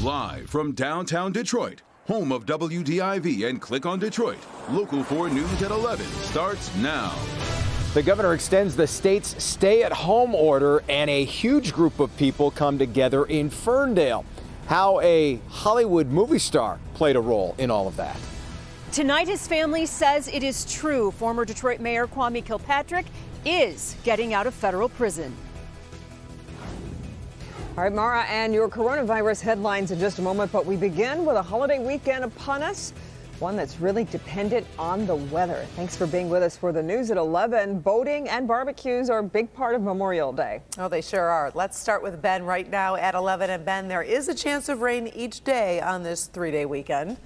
Live from downtown Detroit, home of WDIV and Click on Detroit, Local 4 News at 11 starts now. The governor extends the state's stay-at-home order, and a huge group of people come together in Ferndale. How a Hollywood movie star played a role in all of that. Tonight, his family says it is true. Former Detroit Mayor Kwame Kilpatrick is getting out of federal prison. All right, Mara, and your coronavirus headlines in just a moment, but we begin with a holiday weekend upon us, one that's really dependent on the weather. Thanks for being with us for the news at 11. Boating and barbecues are a big part of Memorial Day. Oh, they sure are. Let's start with Ben right now at 11. And Ben, there is a chance of rain each day on this 3-day weekend.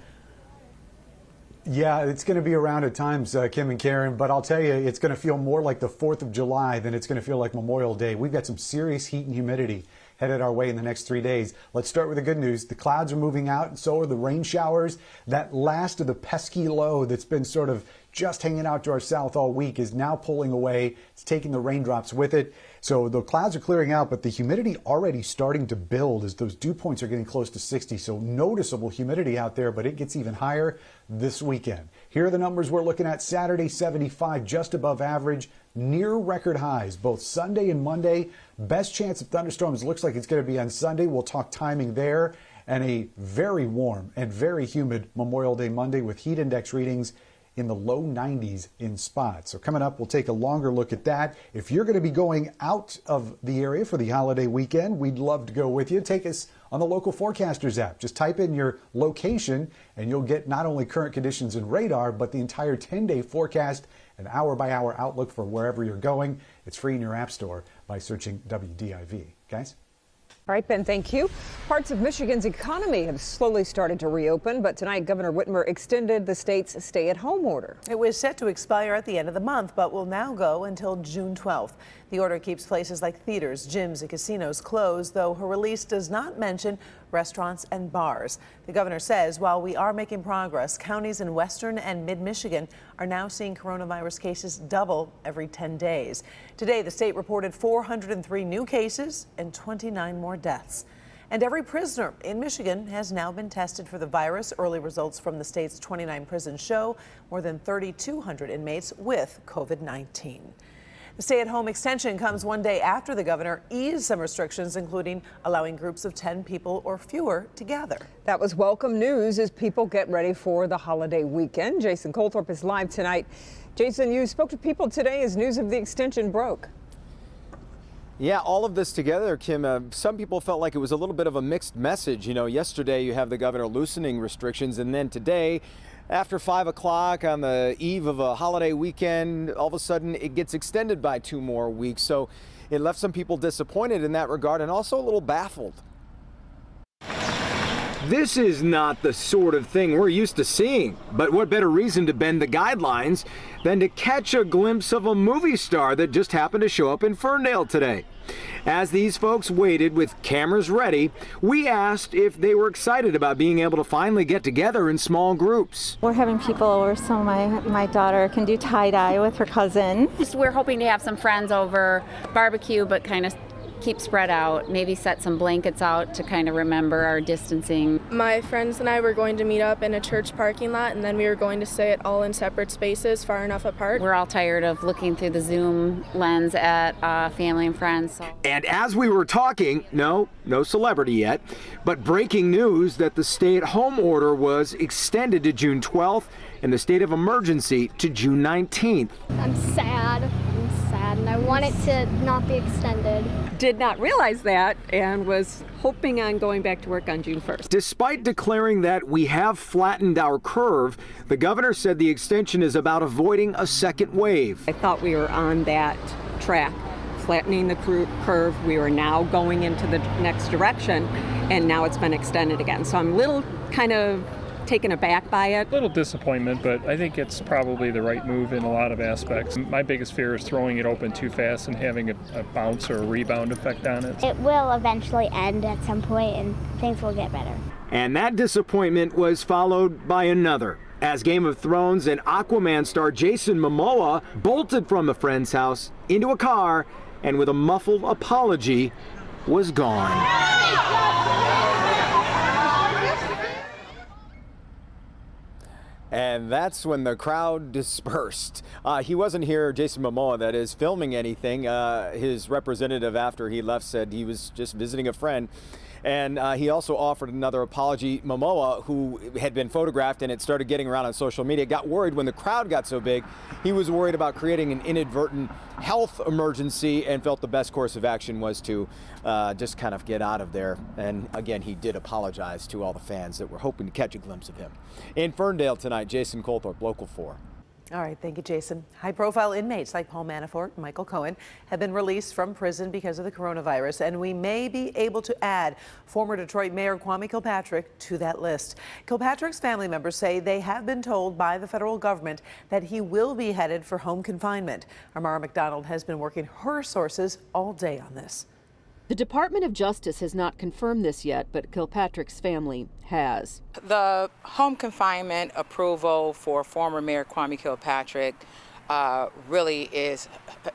Yeah, it's going to be around at times, Kim and Karen, but I'll tell you, it's going to feel more like the 4th of July than it's going to feel like Memorial Day. We've got some serious heat and humidity headed our way in the next 3 days. Let's start with the good news. The clouds are moving out, and so are the rain showers. That last of the pesky low that's been sort of just hanging out to our south all week is now pulling away. It's taking the raindrops with it. So the clouds are clearing out, but the humidity already starting to build as those dew points are getting close to 60. So noticeable humidity out there, but it gets even higher this weekend. Here are the numbers we're looking at. Saturday, 75, just above average, near record highs, both Sunday and Monday. Best chance of thunderstorms looks like it's going to be on Sunday. We'll talk timing there. And a very warm and very humid Memorial Day Monday with heat index readings in the low 90s in spots. So coming up, we'll take a longer look at that. If you're going to be going out of the area for the holiday weekend, we'd love to go with you. Take us on the Local Forecasters app. Just type in your location and you'll get not only current conditions and radar, but the entire 10-day forecast, an hour-by-hour outlook for wherever you're going. It's free in your app store by searching WDIV. Guys? All right, Ben, thank you. Parts of Michigan's economy have slowly started to reopen, but tonight Governor Whitmer extended the state's stay-at-home order. It was set to expire at the end of the month, but will now go until June 12th. The order keeps places like theaters, gyms, and casinos closed, though her release does not mention restaurants and bars. The governor says while we are making progress, counties in western and mid-Michigan are now seeing coronavirus cases double every 10 days. Today, the state reported 403 new cases and 29 more deaths. And every prisoner in Michigan has now been tested for the virus. Early results from the state's 29 prisons show more than 3,200 inmates with COVID-19. The stay-at-home extension comes one day after the governor eased some restrictions, including allowing groups of 10 people or fewer to gather. That was welcome news as people get ready for the holiday weekend. Jason Colthorpe is live tonight. Jason, you spoke to people today as news of the extension broke. Yeah, all of this together, Kim, some people felt like it was a little bit of a mixed message. You know, yesterday you have the governor loosening restrictions, and then today, after 5 o'clock on the eve of a holiday weekend, all of a sudden it gets extended by 2 more weeks. So it left some people disappointed in that regard and also a little baffled. This is not the sort of thing we're used to seeing, but what better reason to bend the guidelines than to catch a glimpse of a movie star that just happened to show up in Ferndale today. As these folks waited with cameras ready, we asked if they were excited about being able to finally get together in small groups. We're having people over so my daughter can do tie-dye with her cousin. We're hoping to have some friends over, barbecue, but kind of keep spread out, maybe set some blankets out to kind of remember our distancing. My friends and I were going to meet up in a church parking lot, and then we were going to sit all in separate spaces far enough apart. We're all tired of looking through the Zoom lens at family and friends. So. And as we were talking, no celebrity yet, but breaking news that the stay-at-home order was extended to June 12th and the state of emergency to June 19th. I'm sad, and I want it to not be extended. Did not realize that and was hoping on going back to work on June 1st. Despite declaring that we have flattened our curve, the governor said the extension is about avoiding a second wave. I thought we were on that track, flattening the curve. We were now going into the next direction, and now it's been extended again. So I'm a little kind of taken aback by it. A little disappointment, but I think it's probably the right move in a lot of aspects. My biggest fear is throwing it open too fast and having a bounce or a rebound effect on it. It will eventually end at some point and things will get better. And that disappointment was followed by another, as Game of Thrones and Aquaman star Jason Momoa bolted from a friend's house into a car and with a muffled apology was gone. and that's when the crowd dispersed. He wasn't here, Jason Momoa, that is, filming anything. His representative after he left said he was just visiting a friend. And he also offered another apology. Momoa, who had been photographed and it started getting around on social media, got worried when the crowd got so big. He was worried about creating an inadvertent health emergency and felt the best course of action was to just kind of get out of there. And again, he did apologize to all the fans that were hoping to catch a glimpse of him. In Ferndale tonight, Jason Colthorpe, Local 4. All right, thank you, Jason. High-profile inmates like Paul Manafort and Michael Cohen have been released from prison because of the coronavirus, and we may be able to add former Detroit Mayor Kwame Kilpatrick to that list. Kilpatrick's family members say they have been told by the federal government that he will be headed for home confinement. Amara McDonald has been working her sources all day on this. The Department of Justice has not confirmed this yet, but Kilpatrick's family has. The home confinement approval for former Mayor Kwame Kilpatrick really is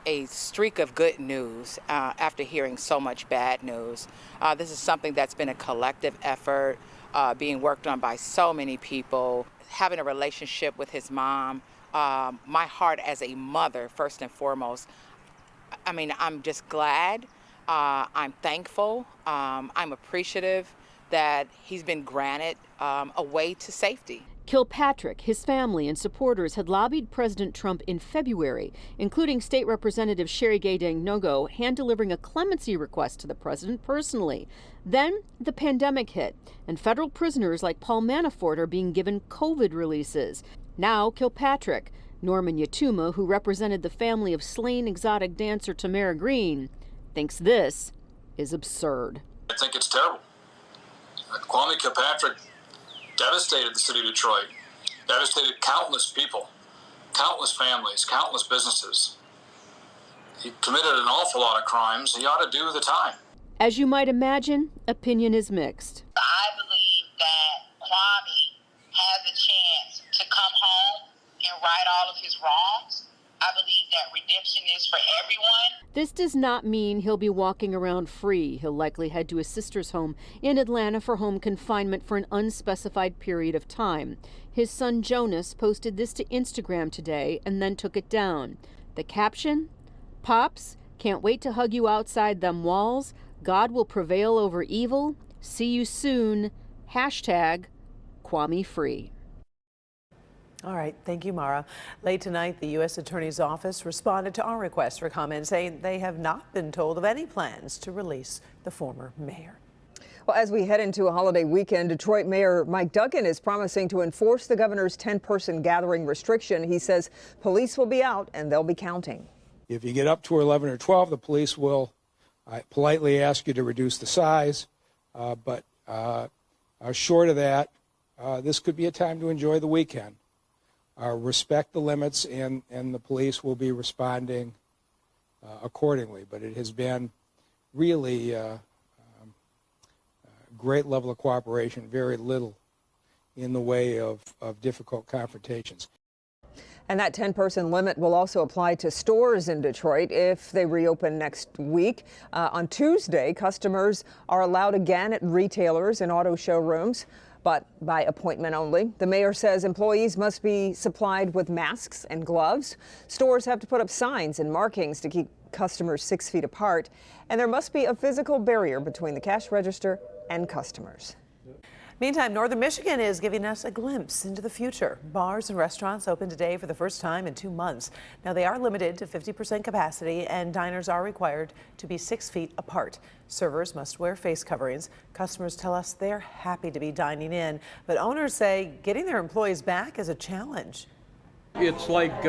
a streak of good news after hearing so much bad news. This is something that's been a collective effort being worked on by so many people. Having a relationship with his mom, my heart as a mother, first and foremost, I mean, I'm just glad. I'm thankful. I'm appreciative that he's been granted a way to safety. Kilpatrick, his family, and supporters had lobbied President Trump in February, including State Representative Sherry Gay Dangnogo hand-delivering a clemency request to the president personally. Then the pandemic hit, and federal prisoners like Paul Manafort are being given COVID releases. Now Kilpatrick, Norman Yatuma, who represented the family of slain exotic dancer Tamara Green, thinks this is absurd. I think it's terrible. Kwame Kilpatrick devastated the city of Detroit, devastated countless people, countless families, countless businesses. He committed an awful lot of crimes. He ought to do the time. As you might imagine, opinion is mixed. I believe that Kwame has a chance to come home and right all of his wrongs. I believe that redemption is for everyone. This does not mean he'll be walking around free. He'll likely head to his sister's home in Atlanta for home confinement for an unspecified period of time. His son Jonas posted this to Instagram today and then took it down. The caption, "Pops, can't wait to hug you outside them walls. God will prevail over evil. See you soon. Hashtag Kwame Free." All right, thank you, Mara. Late tonight, the U.S. Attorney's Office responded to our request for comment, saying they have not been told of any plans to release the former mayor. Well, as we head into a holiday weekend, Detroit Mayor Mike Duggan is promising to enforce the governor's 10-person gathering restriction. He says police will be out and they'll be counting. If you get up to 11 or 12, the police will politely ask you to reduce the size. But short of that, this could be a time to enjoy the weekend. Respect the limits, and the police will be responding accordingly. But it has been really a great level of cooperation, very little in the way of difficult confrontations. And that 10-person limit will also apply to stores in Detroit if they reopen next week. On Tuesday, customers are allowed again at retailers and auto showrooms, but by appointment only. The mayor says employees must be supplied with masks and gloves. Stores have to put up signs and markings to keep customers 6 feet apart. And there must be a physical barrier between the cash register and customers. Meantime, Northern Michigan is giving us a glimpse into the future. Bars and restaurants open today for the first time in 2 months. Now, they are limited to 50% capacity, and diners are required to be 6 feet apart. Servers must wear face coverings. Customers tell us they're happy to be dining in, but owners say getting their employees back is a challenge. It's like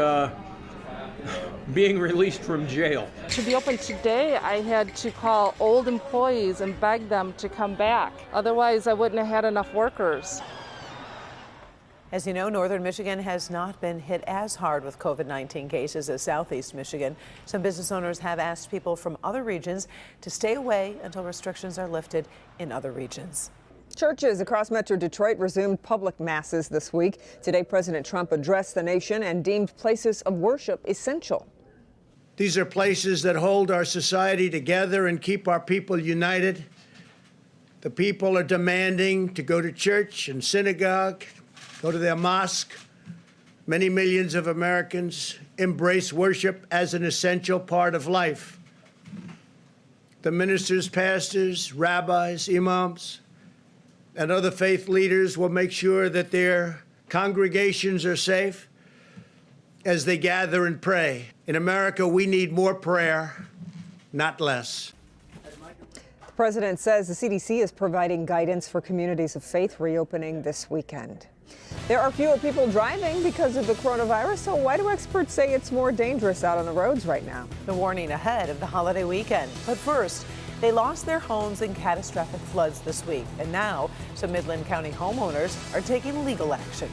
being released from jail. To be open today, I had to call old employees and beg them to come back. Otherwise, I wouldn't have had enough workers. As you know, Northern Michigan has not been hit as hard with COVID-19 cases as Southeast Michigan. Some business owners have asked people from other regions to stay away until restrictions are lifted in other regions. Churches across Metro Detroit resumed public masses this week. Today, President Trump addressed the nation and deemed places of worship essential. These are places that hold our society together and keep our people united. The people are demanding to go to church and synagogue, go to their mosque, Many millions of Americans embrace worship as an essential part of life. The ministers, pastors, rabbis, imams, and other faith leaders will make sure that their congregations are safe as they gather and pray. In America, we need more prayer, not less. The president says the CDC is providing guidance for communities of faith reopening this weekend. There are fewer people driving because of the coronavirus, so why do experts say it's more dangerous out on the roads right now? The warning ahead of the holiday weekend. But first, they lost their homes in catastrophic floods this week, and now some Midland County homeowners are taking legal action.